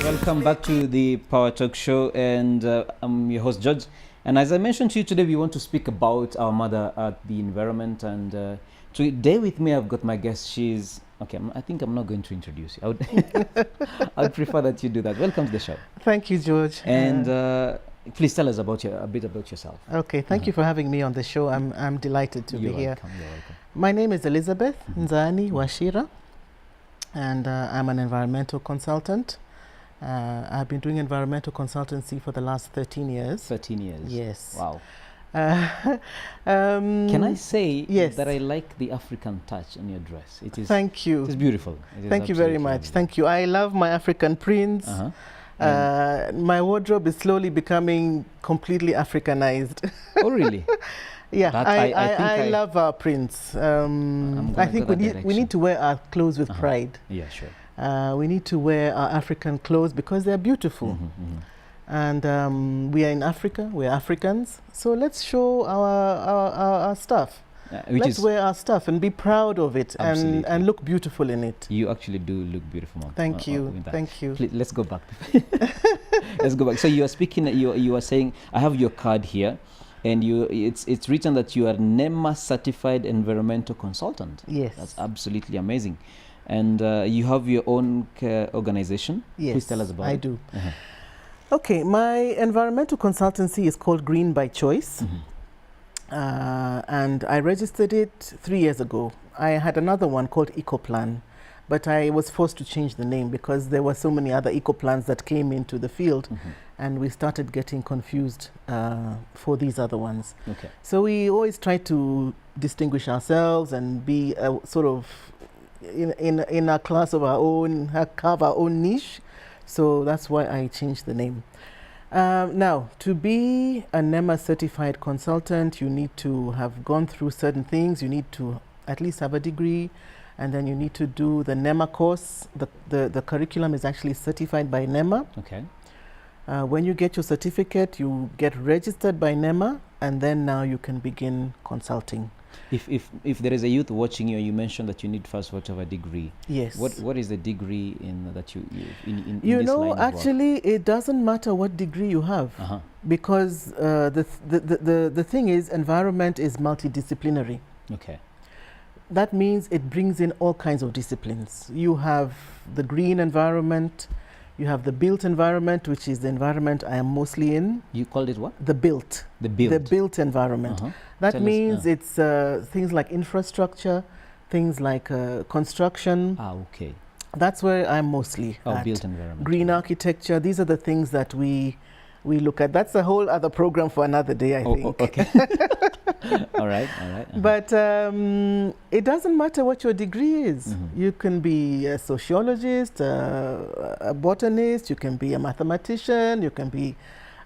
Welcome back to the Power Talk Show, and I'm your host George. And as I mentioned to you today, we want to speak about our mother at the environment. And today with me, I've got my guest. She's okay. I think I'm not going to introduce you. I'd prefer that you do that. Welcome to the show. Thank you, George. And please tell us about a bit about yourself. Okay, thank you for having me on the show. I'm delighted to be here. You're welcome. My name is Elizabeth Nzani Washira, and I'm an environmental consultant. I've been doing environmental consultancy for the last 13 years. 13 years. Yes. Wow. Can I say yes. that I like the African touch on your dress? It is. Thank you. It is beautiful. It is Thank you very much. lovely. Thank you. I love my African prints. My wardrobe is slowly becoming completely Africanized. Oh, really? Yeah, That I love our prints. I think we need to wear our clothes with pride. Yeah, sure. We need to wear our African clothes because they're beautiful. And we are in Africa, we're Africans. So let's show our stuff. Let's wear our stuff and be proud of it and look beautiful in it. You actually do look beautiful, Mom. Thank you. Thank you. Please, let's go back. Let's go back. So you are speaking, you are saying, I have your card here. And it's written that you are EMA Certified Environmental Consultant. Yes. That's absolutely amazing. And you have your own organization. Yes. Please tell us about it. I do. Okay, my environmental consultancy is called Green by Choice. And I registered it 3 years ago. I had another one called EcoPlan, but I was forced to change the name because there were so many other EcoPlans that came into the field. And we started getting confused for these other ones. Okay. So we always try to distinguish ourselves and be sort of in a class of our own, carve our own niche. So that's why I changed the name. Now, to be an EMA certified consultant, you need to have gone through certain things. You need to at least have a degree, and then you need to do the EMA course. The curriculum is actually certified by EMA. Okay. When you get your certificate, you get registered by EMA, and then now you can begin consulting. If there is a youth watching you, you mentioned that you need first to have a degree. Yes. What is the degree in that you you this know, line of actually, it doesn't matter what degree you have, because the thing is, environment is multidisciplinary. Okay. That means it brings in all kinds of disciplines. You have the green environment. You have the built environment, which is the environment I am mostly in. You called it what? The built. The built. The built environment. That Tell means us, it's things like infrastructure, things like construction. Okay. That's where I'm mostly at. Built environment. Green architecture. These are the things that we look at. That's a whole other program for another day, I think. Okay. All right. But it doesn't matter what your degree is. You can be a sociologist, a botanist, you can be a mathematician, you can be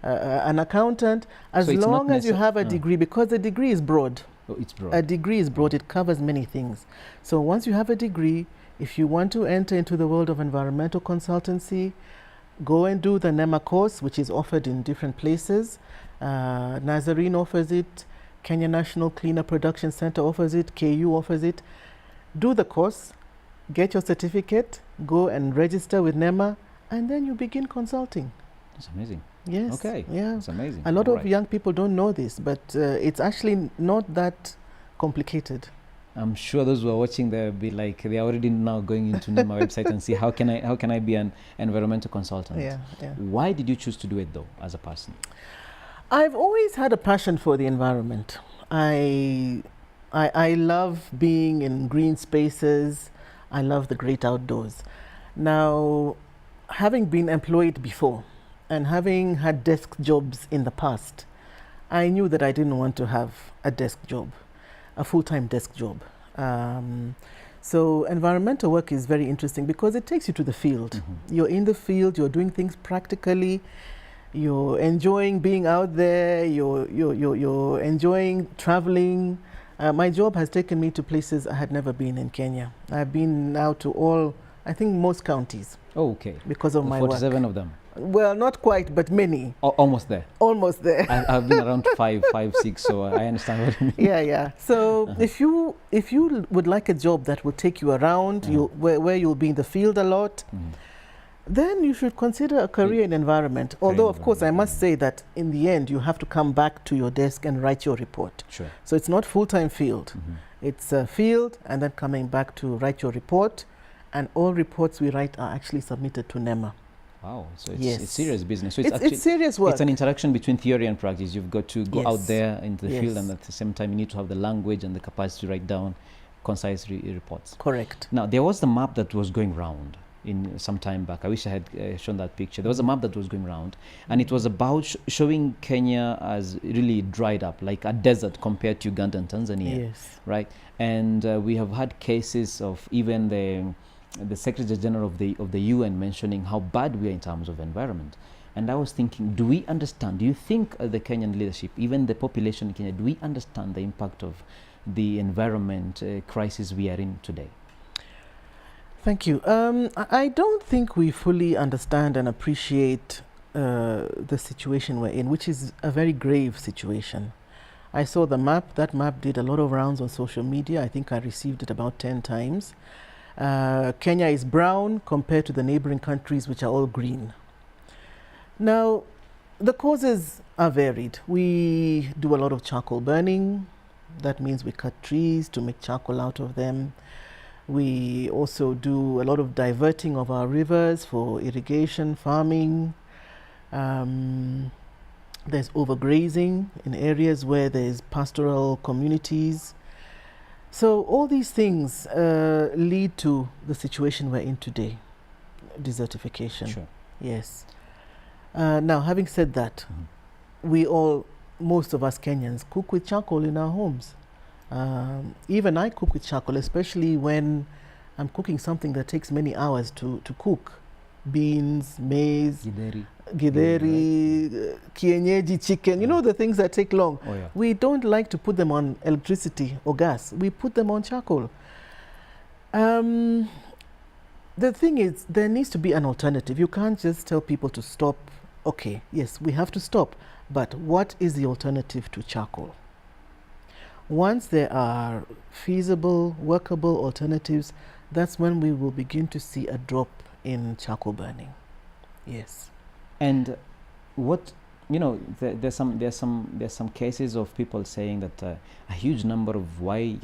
an accountant, as long as you have a degree, because the degree is broad. Oh, it's broad. A degree is broad, it covers many things. So once you have a degree, if you want to enter into the world of environmental consultancy, go and do the EMA course, which is offered in different places. Nazarene offers it, Kenya National Cleaner Production Center offers it, KU offers it. Do the course, get your certificate, go and register with EMA, and then you begin consulting. That's amazing. Yes. Okay. Yeah. That's amazing. A lot of young people don't know this, but it's actually not that complicated. I'm sure those who are watching, they'll be like, they're already now going into NEMA website and see how can I be an environmental consultant. Yeah. Why did you choose to do it though, as a person? I've always had a passion for the environment. I love being in green spaces. I love the great outdoors. Now, having been employed before and having had desk jobs in the past, I knew that I didn't want to have a desk job, a full-time desk job. So environmental work is very interesting because it takes you to the field. You're in the field, you're doing things practically, you're enjoying being out there, you're enjoying traveling. My job has taken me to places I had never been in Kenya. I've been now to I think most counties. Oh, okay. Because of my work. 47 of them. Well, not quite, but many. Almost there. Almost there. I've been around five, 6, so I understand what you mean. Yeah. So if you would like a job that will take you around, where you'll be in the field a lot, then you should consider a career in environment. Although, of course, I must say that in the end, you have to come back to your desk and write your report. Sure. So it's not full-time field. It's a field and then coming back to write your report. And all reports we write are actually submitted to NEMA. Wow, so it's serious business. So it's serious work. It's an interaction between theory and practice. You've got to go out there into the field, and at the same time you need to have the language and the capacity to write down concise reports. Correct. Now, there was the map that was going round in some time back. I wish I had shown that picture. There was a map that was going round, and it was about showing Kenya as really dried up, like a desert compared to Uganda and Tanzania. Yes. Right? And we have had cases of even the Secretary General of the UN mentioning how bad we are in terms of environment. And I was thinking, do we understand? Do you think the Kenyan leadership, even the population in Kenya, do we understand the impact of the environment crisis we are in today? Thank you. I don't think we fully understand and appreciate the situation we're in, which is a very grave situation. I saw the map. That map did a lot of rounds on social media. I think I received it about 10 times. Kenya is brown compared to the neighboring countries, which are all green. Now, the causes are varied. We do a lot of charcoal burning. That means we cut trees to make charcoal out of them. We also do a lot of diverting of our rivers for irrigation, farming. There's overgrazing in areas where there's pastoral communities. So all these things lead to the situation we're in today, desertification. Sure. Yes. Now, having said that, most of us Kenyans cook with charcoal in our homes. Even I cook with charcoal, especially when I'm cooking something that takes many hours to cook. Beans, maize, githeri, kienyeji chicken, you know, the things that take long. Oh, yeah. We don't like to put them on electricity or gas. We put them on charcoal. The thing is, there needs to be an alternative. You can't just tell people to stop. Okay, yes, we have to stop. But what is the alternative to charcoal? Once there are feasible, workable alternatives, that's when we will begin to see a drop in charcoal burning. Yes. And what, you know, there's some cases of people saying that a huge number of why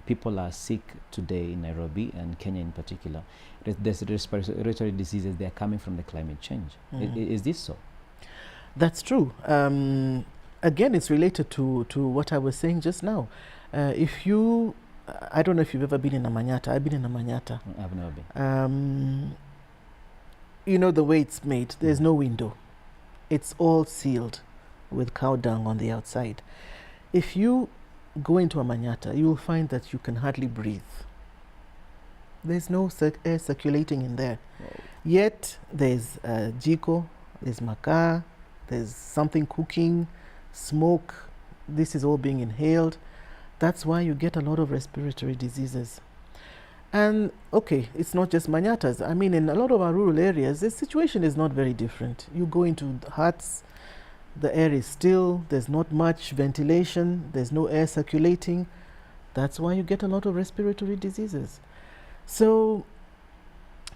people are sick today in Nairobi and Kenya in particular, there's respiratory diseases, they are coming from the climate change. Is this so? That's true. Again, it's related to what I was saying just now. I don't know if you've ever been in Amanyata. I've been in Amanyata. I've never been. You know the way it's made. There's no window. It's all sealed with cow dung on the outside. If you go into Amanyata, you will find that you can hardly breathe. There's no air circulating in there. Whoa. Yet there's jiko, there's makaa, there's something cooking, smoke. This is all being inhaled. That's why you get a lot of respiratory diseases. And okay, it's not just manyatas. I mean, in a lot of our rural areas, the situation is not very different. You go into huts, the air is still, there's not much ventilation, there's no air circulating. That's why you get a lot of respiratory diseases. So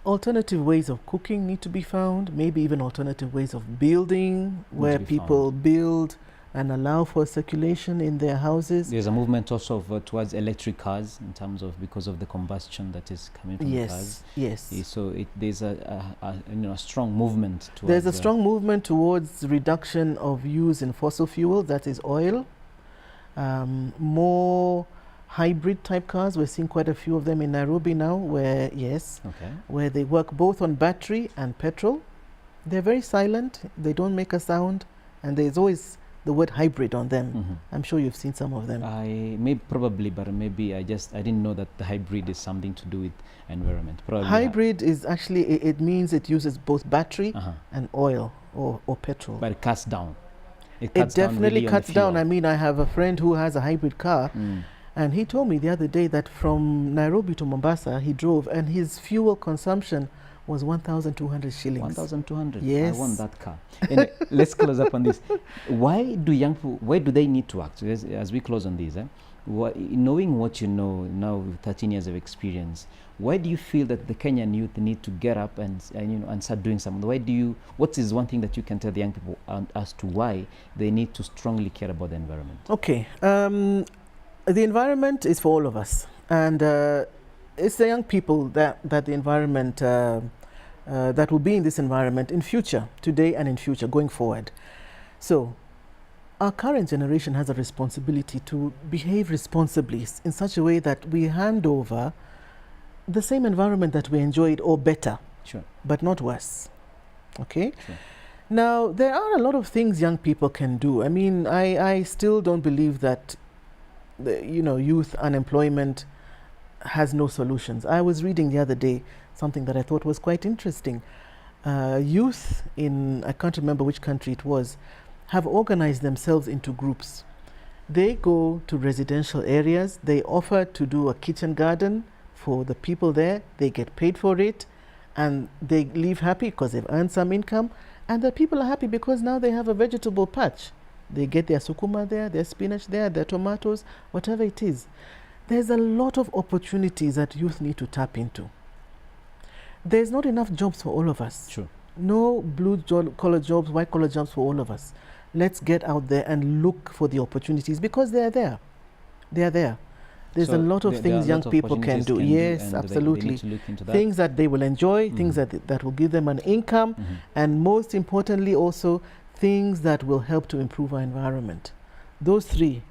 alternative ways of cooking need to be found, maybe even alternative ways of building, where people build and allow for circulation in their houses. There's a movement also towards electric cars in terms of because of the combustion that is coming from the cars. Yes. So there's a strong movement towards. There's a strong movement towards reduction of use in fossil fuel, that is oil. More hybrid type cars. We're seeing quite a few of them in Nairobi now, where where they work both on battery and petrol. They're very silent. They don't make a sound, and there's always the word hybrid on them. I'm sure you've seen some of them. But maybe I didn't know that the hybrid is something to do with environment. Probably hybrid is actually, it means it uses both battery and oil or petrol. But it cuts down. It definitely cuts down. I mean, I have a friend who has a hybrid car, and he told me the other day that from Nairobi to Mombasa, he drove, and his fuel consumption was 1,200 shillings. 1,200? Yes. I want that car. Anyway, let's close up on this. Why do young people, why do they need to act? As we close on this, knowing what you know now with 13 years of experience, why do you feel that the Kenyan youth need to get up and start doing something? What is one thing that you can tell the young people as to why they need to strongly care about the environment? Okay, the environment is for all of us, and it's the young people that the environment that will be in this environment in future, today and in future, going forward. So our current generation has a responsibility to behave responsibly in such a way that we hand over the same environment that we enjoyed, or better, sure, but not worse. Okay? Sure. Now, there are a lot of things young people can do. I mean, I still don't believe that youth unemployment has no solutions. I was reading the other day something that I thought was quite interesting. Youth in, I can't remember which country it was, have organized themselves into groups. They go to residential areas, they offer to do a kitchen garden for the people there, they get paid for it, and they leave happy because they've earned some income, and the people are happy because now they have a vegetable patch. They get their sukuma there, their spinach there, their tomatoes, whatever it is. There's a lot of opportunities that youth need to tap into. There's not enough jobs for all of us. Sure. No blue-collar jobs, white-collar jobs for all of us. Let's get out there and look for the opportunities, because they're there. They're there. There's a lot of things young people can do. Yes, absolutely. They need to look into that. Things that they will enjoy, things that will give them an income, and most importantly also, things that will help to improve our environment. Those three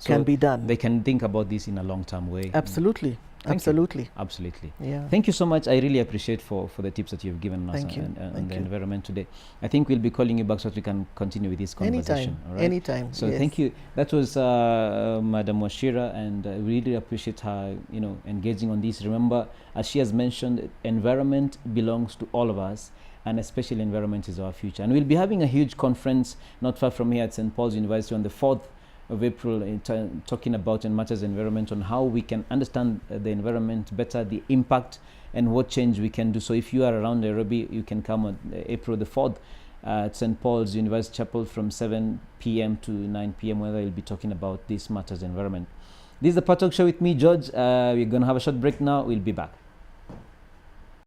can be done. They can think about this in a long-term way. Absolutely. Thank Absolutely. you. Absolutely. Yeah. Thank you so much. I really appreciate for the tips that you've given us on the environment today. I think we'll be calling you back so that we can continue with this conversation. Anytime. All right? Anytime. So yes. Thank you. That was Madam Washira, and I really appreciate her, engaging on this. Remember, as she has mentioned, environment belongs to all of us, and especially environment is our future. And we'll be having a huge conference not far from here at St. Paul's University on the 4th of April, talking about and matters environment, on how we can understand the environment better, the impact, and what change we can do. So if you are around Nairobi, you can come on April the 4th at St. Paul's University Chapel from 7 p.m. to 9 p.m. where we'll be talking about this matters environment. This is the Part Talk Show with me, George. We're going to have a short break now. We'll be back.